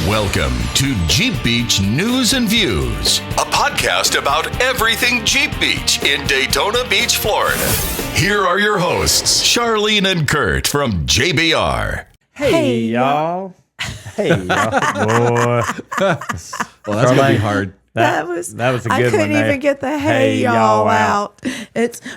Welcome to Jeep Beach News and Views, a podcast about everything Jeep Beach in Daytona Beach, Florida. Here are your hosts, Charlene and Kurt from JBR. Hey, y'all. Hey, y'all. Boy. Well, that's going to be hard. That was a good one. I couldn't there. even get the hey y'all out.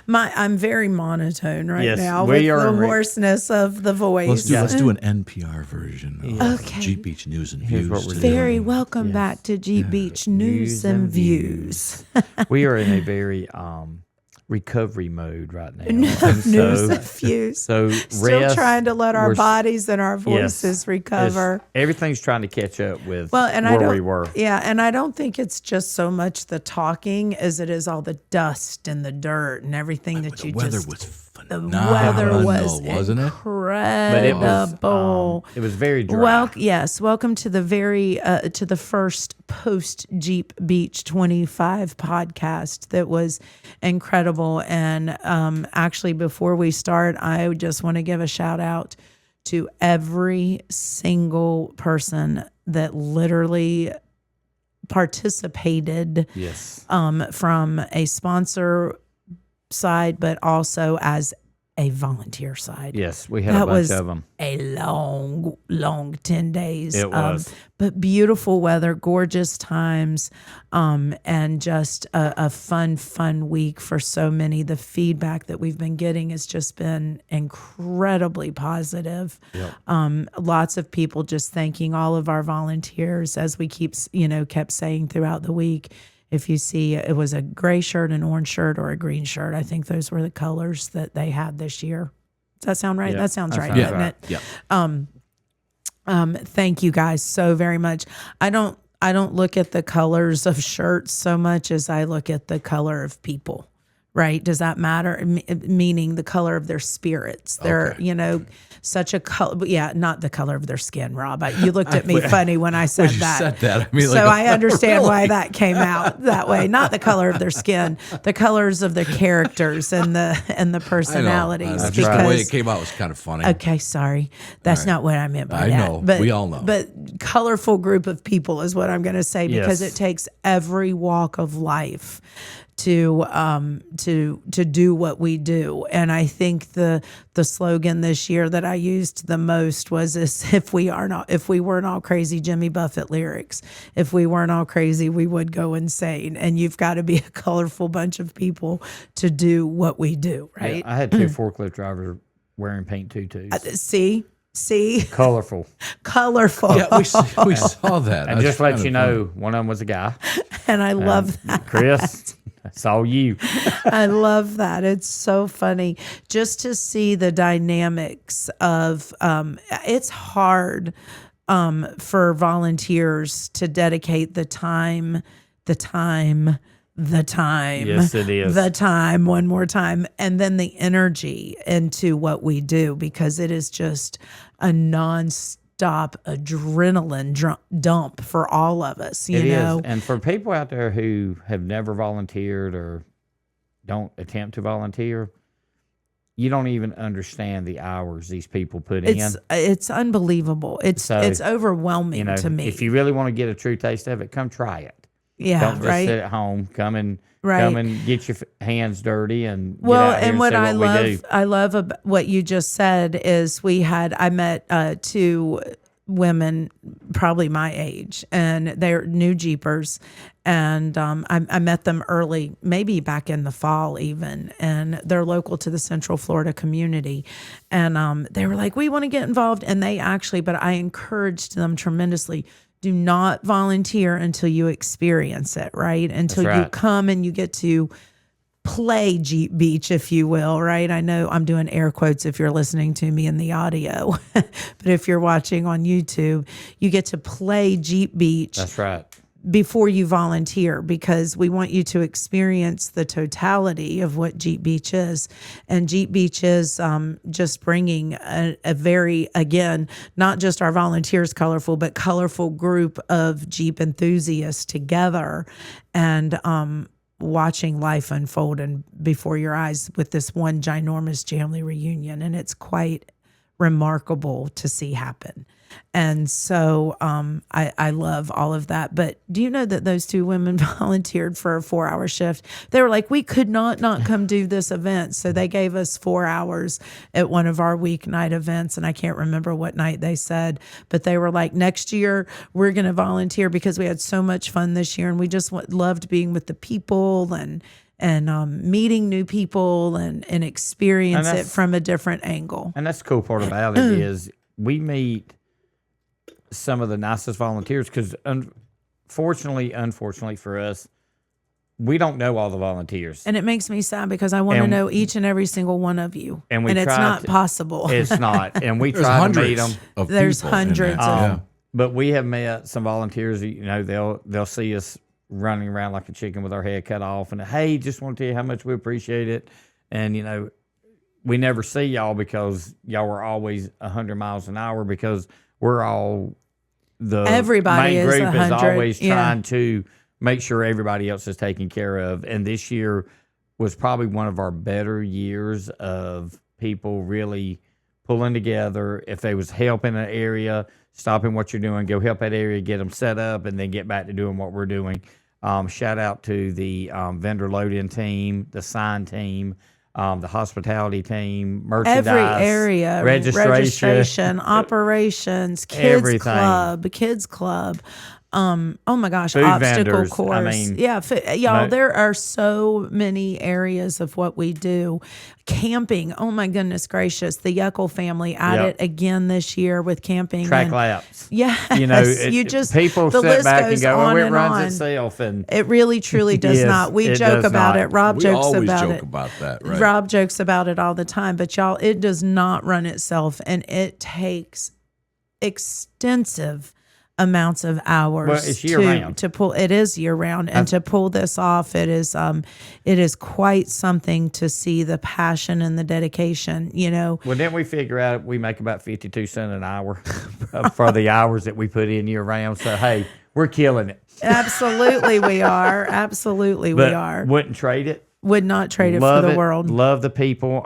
I'm very monotone right now with the hoarseness of the voice. Let's do an NPR version of Okay. Jeep Beach News and Here's Views. what we're today. Very welcome back to Jeep Beach News and Views. We are in a very recovery mode right now. News and Views. So Still rest, trying to let our we're- bodies and our voices yes, recover. everything's trying to catch up with Where we were. Yeah, and I don't think it's just so much the talking as it is all the dust and the dirt and everything that The you weather just. was The phenomenal, weather was wasn't it? incredible. It was very dry. Welcome to the first post Jeep Beach 25 podcast. That was incredible. And actually, before we start, I just want to give a shout out to every single person that literally participated. Yes. From a sponsor side, but also as a volunteer side. Yes, we had a bunch of them. A long 10 days. It was. But beautiful weather, gorgeous times, and just a fun week for so many. The feedback that we've been getting has just been incredibly positive. Yep. Lots of people just thanking all of our volunteers, as we kept saying throughout the week. If you see, it was a gray shirt, an orange shirt, or a green shirt. I think those were the colors that they had this year. Does that sound right? Yeah, that sounds right, sounds doesn't right. it? Yeah. Thank you guys so very much. I don't look at the colors of shirts so much as I look at the color of people. Right? Does that matter? Meaning the color of their spirits. They're, such a color. Yeah, not the color of their skin, Rob. You looked at me funny when I said You that. said that. I mean, So I understand why that came out that way. Not the color of their skin, the colors of their characters and the personalities. Just the way it came out was kind of funny. Okay, sorry. That's not what I meant by I that. know. But, We all know. But colorful group of people is what I'm going to say, because Yes. it takes every walk of life to do what we do. And I think the slogan this year that I used the most was this: if we weren't all crazy Jimmy Buffett lyrics, if we weren't all crazy, we would go insane. And you've got to be a colorful bunch of people to do what we do, right? Yeah, I had two forklift drivers wearing paint tutus. See? Colorful. Colorful. Yeah, we saw that. And just let you know, one of them was a guy. And I love that. Chris, that's all you. I love that. It's so funny just to see the dynamics of it's hard for volunteers to dedicate the time. Yes, it is. The time, one more time, and then the energy into what we do, because it is just a nonstop adrenaline dump for all of us, you know? Is. And for people out there who have never volunteered or don't attempt to volunteer, you don't even understand the hours these people put in. It's unbelievable. It's overwhelming to me. If you really want to get a true taste of it, come try it. Yeah, Don't just right. sit at home. Come and get your hands dirty and get Well, out here and what and see I love about what you just said is I met two women probably my age, and they're new Jeepers, and I met them early, maybe back in the fall even, and they're local to the Central Florida community, and they were like, we want to get involved, and but I encouraged them tremendously. Do not volunteer until you experience it, right? Until you come and you get to play Jeep Beach, if you will, right? I know I'm doing air quotes if you're listening to me in the audio, but if you're watching on YouTube, you get to play Jeep Beach. That's right. Before you volunteer, because we want you to experience the totality of what Jeep Beach is. And Jeep Beach is just bringing a very, again, not just our volunteers colorful, but colorful group of Jeep enthusiasts together, and watching life unfold and before your eyes with this one ginormous Jamley reunion. And it's quite remarkable to see happen. And so I love all of that. But do you know that those two women volunteered for a 4-hour shift? They were like, we could not come do this event. So they gave us 4 hours at one of our weeknight events. And I can't remember what night they said, but they were like, next year we're going to volunteer because we had so much fun this year. And we just loved being with the people and meeting new people and experience it from a different angle. And that's the cool part about it is we meet some of the nicest volunteers because unfortunately for us, we don't know all the volunteers. And it makes me sad because I want to know each and every single one of you. And it's not possible. It's not. And we try to meet them. There's hundreds of But we have met some volunteers, they'll see us running around like a chicken with our head cut off and, hey, just want to tell you how much we appreciate it. And, we never see y'all because y'all were always 100 miles an hour because we're all everybody main group is 100, always trying to make sure everybody else is taken care of. And this year was probably one of our better years of people really pulling together. If they was helping an area, stopping what you're doing, go help that area, get them set up, and then get back to doing what we're doing. Shout out to the vendor load-in team, the sign team, the hospitality team, merchandise, every area, registration, operations, kids club. Oh my gosh, food obstacle vendors, course. Y'all, there are so many areas of what we do. Camping. Oh my goodness gracious. The Yuckel family at it again this year with camping. Track laps. Yeah. People sit back and go, oh, it runs itself. And it really, truly does not. We joke about it. Rob jokes about it. About that, right? Rob jokes about it all the time. But y'all, it does not run itself. And it takes extensive amounts of hours it's year round. To pull. It is year round, and to pull this off, it is quite something to see the passion and the dedication. Well, didn't we figure out we make about 52 cents an hour for the hours that we put in year round? So hey, we're killing it. Absolutely, we are. Absolutely, we are. Wouldn't trade it. Would not trade it for the world. Love the people.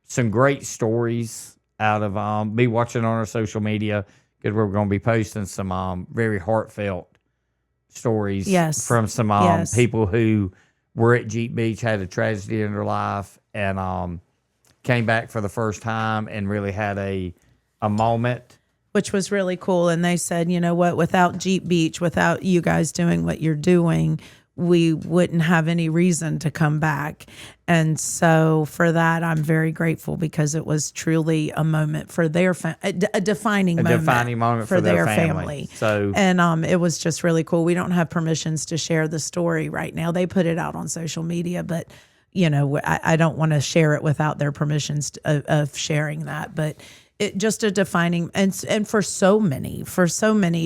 Some great stories out of me watching on our social media. Because we're going to be posting some very heartfelt stories from some people who were at Jeep Beach, had a tragedy in their life, and came back for the first time and really had a moment. Which was really cool. And they said, you know what, without Jeep Beach, without you guys doing what you're doing, we wouldn't have any reason to come back. And so for that, I'm very grateful because it was truly a moment for their a defining moment for their family. So and it was just really cool. We don't have permissions to share the story right now. They put it out on social media, but I don't want to share it without their permissions of sharing that. But it just a defining and for so many,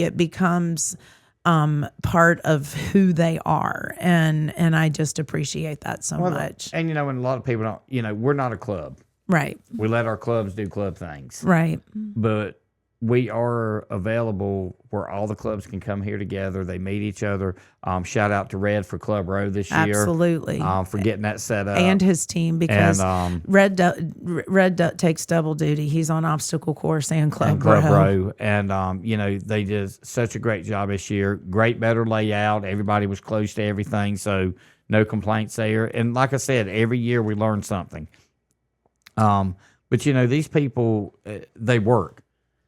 it becomes part of who they are. And I just appreciate that so much. And, and a lot of people don't, we're not a club. Right. We let our clubs do club things. Right. But we are available where all the clubs can come here together. They meet each other. Shout out to Red for Club Row this year. Absolutely. For getting that set up. And his team, because Red takes double duty. He's on obstacle course and Club Row. And, they did such a great job this year. Great, better layout. Everybody was close to everything, so no complaints there. And like I said, every year we learn something. But, these people, they work.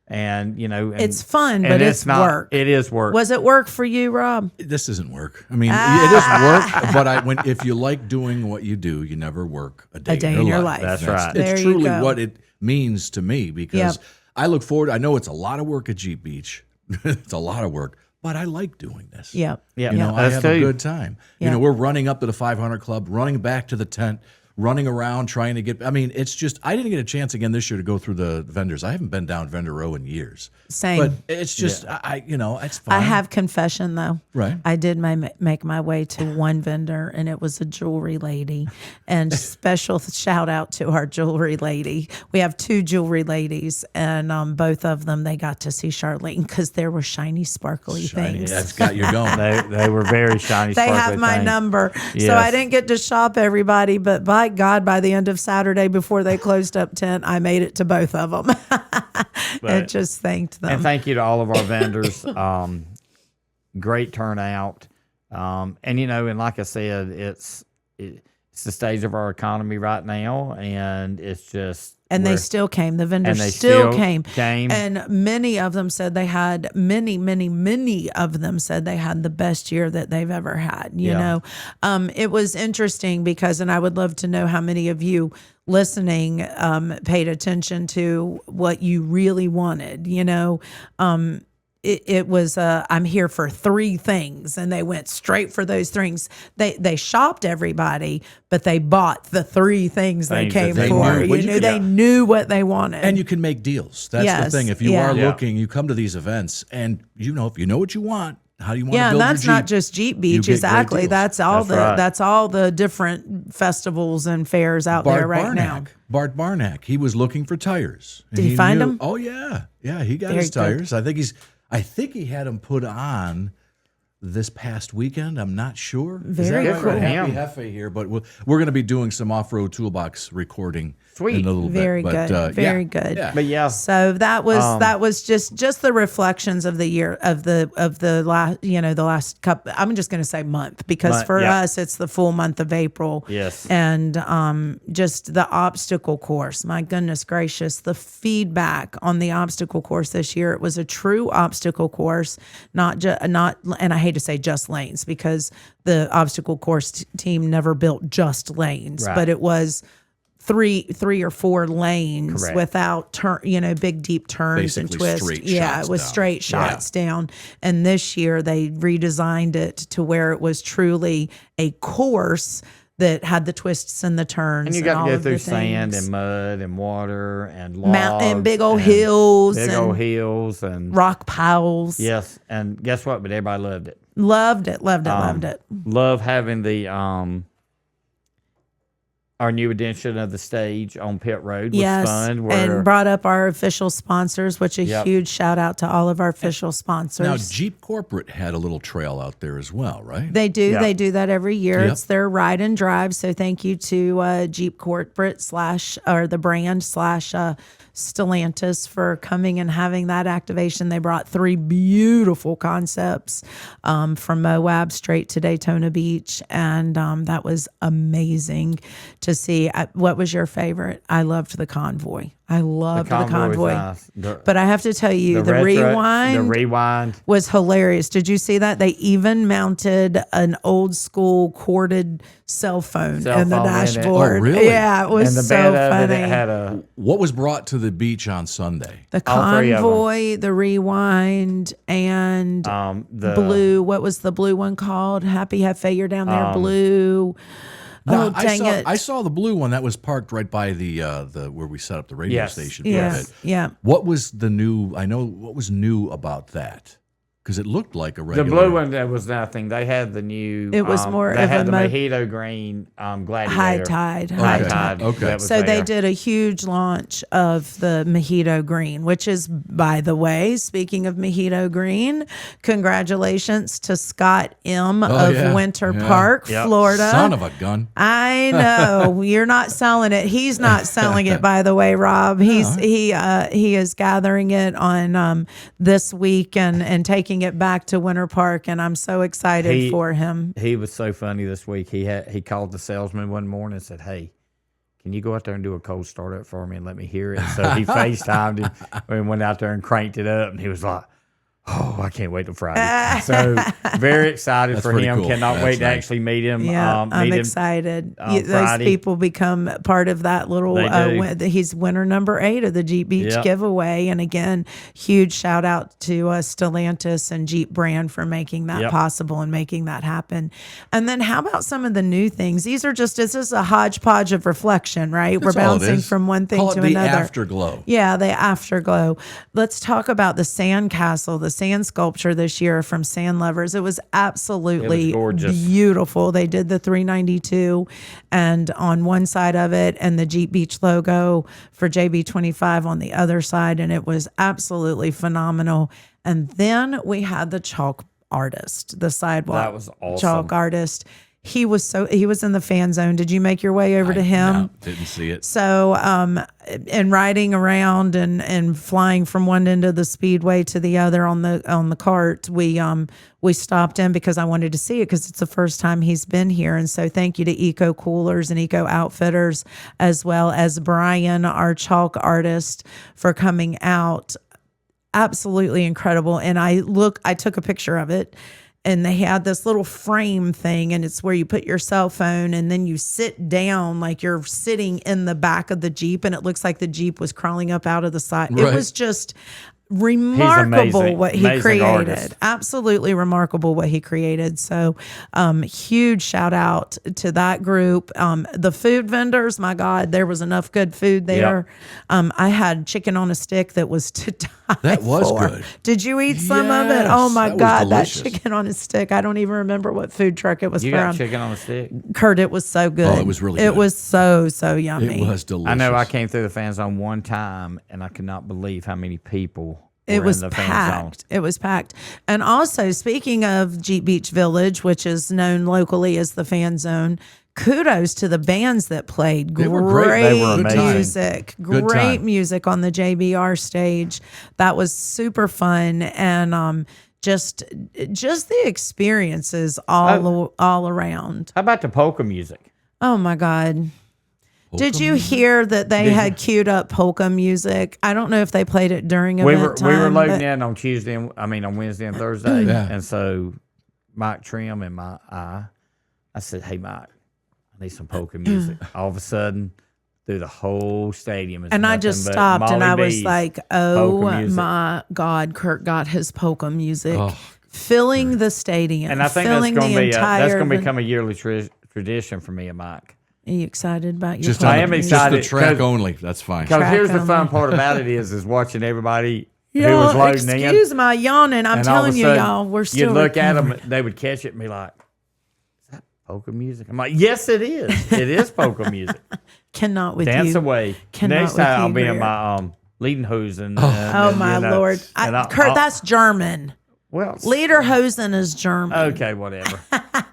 And it's fun, but it's work. It is work. Was it work for you, Rob? This isn't work. I mean, it is work, but if you like doing what you do, you never work a day in your life. That's right. It's truly what it means to me because I look forward. I know it's a lot of work at Jeep Beach. It's a lot of work, but I like doing this. Yep. I have a good time. We're running up to the 500 Club, running back to the tent, running around trying to get. I mean, it's just I didn't get a chance again this year to go through the vendors. I haven't been down vendor row in years. Same. But it's just it's fun. I have confession though. Right. I did make my way to one vendor, and it was a jewelry lady. And special shout out to our jewelry lady. We have two jewelry ladies, and both of them they got to see Charlene because there were shiny, sparkly things. That's got you going. They were very shiny. They sparkly have my things. number, Yes. so I didn't get to shop everybody, but by like God, by the end of Saturday before they closed up tent, I made it to both of them. And just thanked them. And thank you to all of our vendors. Great turnout. And and like I said, it's the stage of our economy right now, and it's just. And they still came. The vendors still came. And many of them said they had, many of them said they had the best year that they've ever had. You know, it was interesting because, and I would love to know how many of you listening paid attention to what you really wanted, It was I'm here for 3 things, and they went straight for those things. They shopped everybody, but they bought the 3 things they came for. They knew what they wanted, and you can make deals. That's the thing. If you are looking, you come to these events, and if you know what you want. How do you want to build your Jeep? Yeah, that's not just Jeep Beach. Exactly. That's all that's all the different festivals and fairs out there right now. Bart Barnack, he was looking for tires. Did he find them? Oh yeah, he got his tires. I think he had them put on this past weekend. I'm not sure. Very cool. Happy Hefe here, but we're going to be doing some off-road toolbox recording in a little bit. Very good. Very good. Yeah. But so that was just the reflections of the year of the last the last couple. I'm just going to say month because for us it's the full month of April. Yes. And just the obstacle course. My goodness gracious, the feedback on the obstacle course this year. It was a true obstacle course, not and I hate to say just lanes because the obstacle course team never built just lanes, but it was three or 4 lanes without big deep turns and twists. It was straight shots down. And this year they redesigned it to where it was truly a course that had the twists and the turns. And you got all to go of through the sand things. and mud and water and logs. And big old hills. And rock piles. Yes. And guess what? But everybody loved it. Loved it. Love having the our new edition of the stage on pit road was fun. And brought up our official sponsors, which a huge shout out to all of our official sponsors. Now, Jeep Corporate had a little trail out there as well, right? They do. Yeah. They do that every year. Yep. It's their ride and drive. So thank you to Jeep Corporate the brand / Stellantis for coming and having that activation. They brought 3 beautiful concepts from Moab straight to Daytona Beach, and that was amazing to see. What was your favorite? I loved the convoy. I loved the convoy. Nice. But I have to tell you, the rewind was hilarious. Did you see that? They even mounted an old school corded cell phone in the dashboard. Oh, really? Yeah, it was so funny. What was brought to the beach on Sunday? The convoy, the rewind, and the blue. What was the blue one called? Happy Hefe, you're down there, blue. No, I saw the blue one that was parked right by the where we set up the radio station. Yeah. What was new about that? Because it looked like a regular. The blue one, that was nothing. They had the new. It was more. They had the mojito green Gladiator. High tide. Okay. So they did a huge launch of the mojito green, which is, by the way, speaking of mojito green, congratulations to Scott M. of Winter Park, Florida. Son of a gun. I know you're not selling it. He's not selling it, by the way, Rob. He is gathering it on this week and taking it back to Winter Park, and I'm so excited for him. He was so funny this week. He called the salesman one morning and said, "Hey, can you go out there and do a cold startup for me and let me hear it?" So he FaceTimed him and went out there and cranked it up, and he was like, "Oh, I can't wait till Friday." So very excited for him. Cool. Cannot wait to actually meet him. Yeah, I'm excited. Those people become part of that little, he's winner number 8 of the Jeep Beach giveaway. And again, huge shout out to Stellantis and Jeep brand for making that possible and making that happen. And then how about some of the new things? This is a hodgepodge of reflection, right? We're bouncing from one thing to another. Afterglow. Yeah, the afterglow. Let's talk about the sandcastle, the sand sculpture this year from Sand Lovers. It was absolutely beautiful. They did the 392 and on one side of it and the Jeep Beach logo for JB2025 on the other side, and it was absolutely phenomenal. And then we had the chalk artist, the sidewalk that was awesome. chalk artist. He was in the fan zone. Did you make your way over to him? No, didn't see it. So, and riding around and flying from one end of the speedway to the other on the cart, we stopped in because I wanted to see it because it's the first time he's been here. And so thank you to Eco Coolers and Eco Outfitters, as well as Brian, our chalk artist, for coming out. Absolutely incredible. And I took a picture of it. And they had this little frame thing, and it's where you put your cell phone and then you sit down like you're sitting in the back of the Jeep, and it looks like the Jeep was crawling up out of the side. Right. It was just remarkable what he created. Artist. Absolutely remarkable what he created. So huge shout out to that group. The food vendors, my God, there was enough good food there. Yep. I had chicken on a stick that was to die That was for. good. Did you eat some of it? Oh my God, that chicken on a stick. I don't even remember what food truck it was you from. You got chicken on a stick? Kurt, it was so good. Oh, it was really good. It was so yummy. It was delicious. I know I came through the fan zone one time, and I could not believe how many people it were was in the packed. fan zone. It was packed. And also, speaking of Jeep Beach Village, which is known locally as the fan zone, kudos to the bands that played. They were great. They were amazing. Music. Great music on the JBR stage. That was super fun. And just the experiences all around. How about the polka music? Oh, my God. Did you hear that they had queued up polka music? I don't know if they played it during event time. We were loading in on on Wednesday and Thursday. And so Mike Trim and I said, hey, Mike, I need some polka music. All of a sudden, through the whole stadium. And I just stopped and I was like, oh my God, Kurt got his polka music. Filling the stadium. And I think that's going to become a yearly tradition for me and Mike. Are you excited about your I am excited. Just the track only. That's fine. Because here's the fun part about it is watching everybody who was loading in. Excuse my yawning. I'm telling you, y'all, we're still. You'd look at them, they would catch it and be like, is that polka music? I'm like, yes, it is. It is polka music. Cannot with Dance you. away. Next time I'll be in my Lederhosen. Oh, my Lord. Kurt, that's German. Well, Lederhosen is German. Okay, whatever.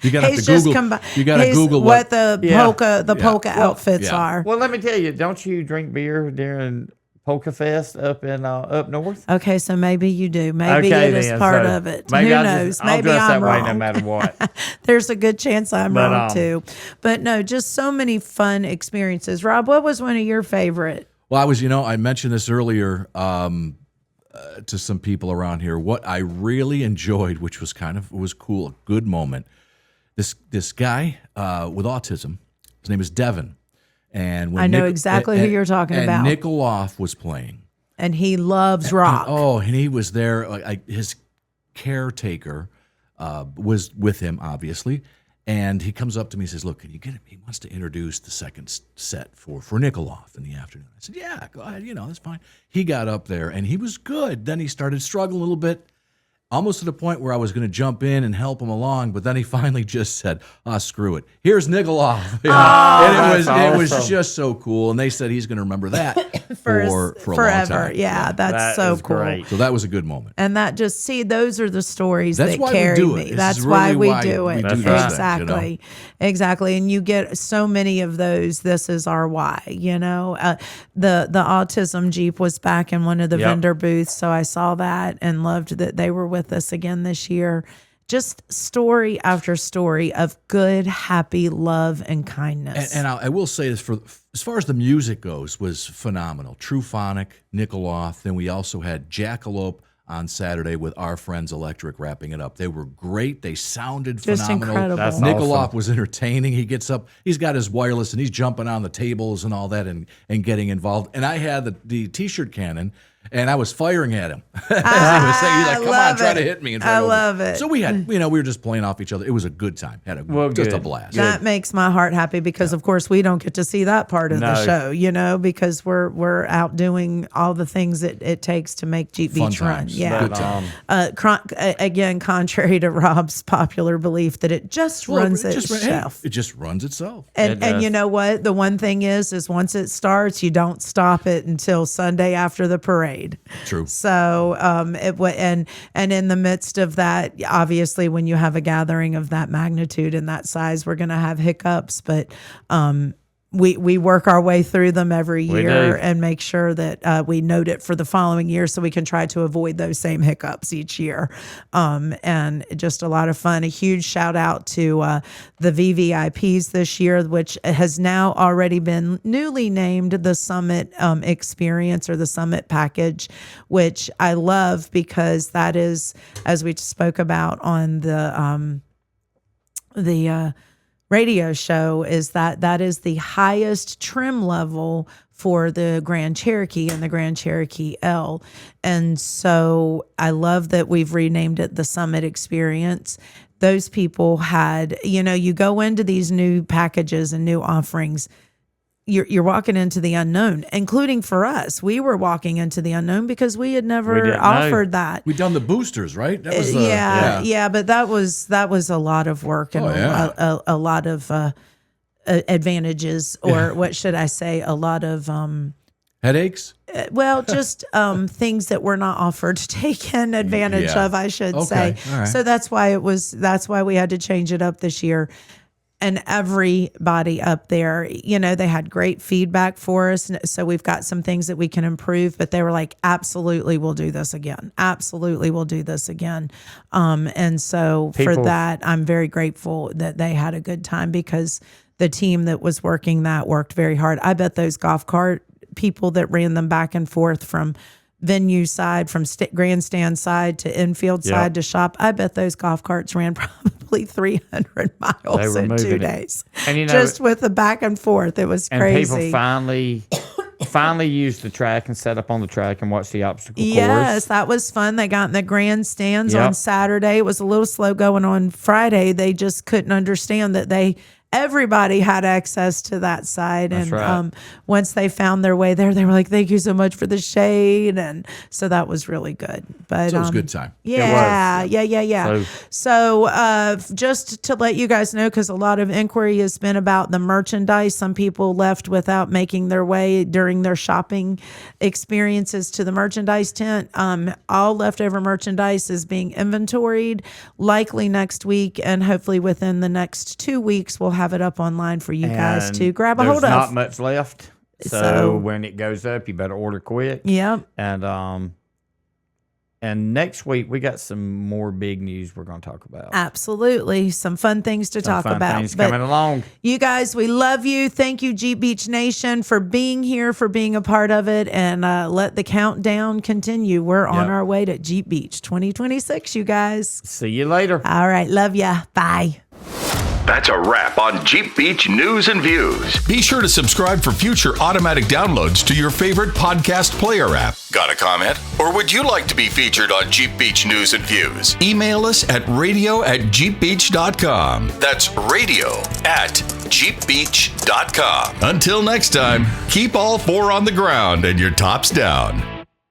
You got to Google. You got to Google what the polka outfits are. Well, let me tell you. Don't you drink beer during Polka Fest up north? Okay, so maybe you do. Maybe it is part of it. Who knows? Maybe I'm wrong. No matter what. There's a good chance I'm wrong too. But no, just so many fun experiences. Rob, what was one of your favorite? Well, I mentioned this earlier. To some people around here, what I really enjoyed, which was was cool, a good moment. This guy with autism, his name is Devin, and when I know exactly who you're talking about. Nick Oloff was playing, and he loves rock. And he was there. His caretaker was with him, obviously. And he comes up to me and says, look, can you get him? He wants to introduce the second set for Nikolov in the afternoon. I said, yeah, go ahead. That's fine. He got up there, and he was good. Then he started struggling a little bit, almost to the point where I was going to jump in and help him along. But then he finally just said, screw it. Here's Nikolov. And it was just so cool. And they said he's going to remember that for a long time. Yeah, that's so cool. Great. So that was a good moment. And that those are the stories that carry me. That's why we do it. Exactly. Exactly. And you get so many of those. This is our why, the autism Jeep was back in one of the vendor booths. So I saw that and loved that they were with us again this year. Just story after story of good, happy love and kindness. And I will say this, as far as the music goes, was phenomenal. Truphonic, Nikolov. Then we also had Jackalope on Saturday with our friends Electric wrapping it up. They were great. They sounded just phenomenal. Incredible. That's Nikolov awesome. Was entertaining. He gets up, he's got his wireless, and he's jumping on the tables and all that and getting involved. And I had the T-shirt cannon, and I was firing at him. I was saying, he's like, come on, try to hit me. I love it. So we had, we were just playing off each other. It was a good time. Had just a blast. That makes my heart happy because, of course, we don't get to see that part of the show, because we're out doing all the things that it takes to make Jeep Beach run. Yeah. Good time. Again, contrary to Rob's popular belief that it just runs itself. It just runs itself. And you know what? The one thing is once it starts, you don't stop it until Sunday after the parade. parade. True. So and in the midst of that, obviously, when you have a gathering of that magnitude and that size, we're going to have hiccups, but we work our way through them every year and make sure that we note it for the following year so we can try to avoid those same hiccups each year. And just a lot of fun. A huge shout out to the VVIPs this year, which has now already been newly named the Summit Experience or the Summit Package, which I love because that is, as we spoke about on the radio show, is that is the highest trim level for the Grand Cherokee and the Grand Cherokee L. And so I love that we've renamed it the Summit Experience. Those people had, you go into these new packages and new offerings, you're walking into the unknown, including for us. We were walking into the unknown because we had never offered that. We'd done the boosters, right? That was but that was a lot of work and a lot of advantages, or what should I say? A lot of headaches. Well, just things that were not offered to take in advantage of, I should say. All right. So that's why we had to change it up this year. And everybody up there, they had great feedback for us. So we've got some things that we can improve, but they were like, absolutely, we'll do this again. Absolutely, we'll do this again. And so for that, I'm very grateful that they had a good time, because the team that was working that worked very hard. I bet those golf cart people that ran them back and forth from venue side, from grandstand side to infield side to shop, I bet those golf carts ran probably 300 miles in 2 days. And just with the back and forth, it was crazy. And people finally used the track and set up on the track and watched the obstacle course. Yes, that was fun. They got in the grandstands on Saturday. It was a little slow going on Friday. They just couldn't understand that everybody had access to that side. That's and right. Once they found their way there, they were like, thank you so much for the shade. And so that was really good. But So it was a good time. Yeah. So just to let you guys know, because a lot of inquiry has been about the merchandise. Some people left without making their way during their shopping experiences to the merchandise tent. All leftover merchandise is being inventoried, likely next week, and hopefully within the next 2 weeks we'll have it up online for you guys to grab a hold of. There's not much left. So when it goes up, you better order quick. Yep. And next week we got some more big news we're going to talk about. Absolutely. Some fun things to talk about. Things coming along. You guys, we love you. Thank you, Jeep Beach Nation, for being here, for being a part of it. And let the countdown continue. We're on our way to Jeep Beach 2026, you guys. See you later. All right. Love ya. Bye. That's a wrap on Jeep Beach News and Views. Be sure to subscribe for future automatic downloads to your favorite podcast player app. Got a comment? Or would you like to be featured on Jeep Beach News and Views? Email us at radio@jeepbeach.com. That's radio@jeepbeach.com. Until next time, keep all four on the ground and your tops down.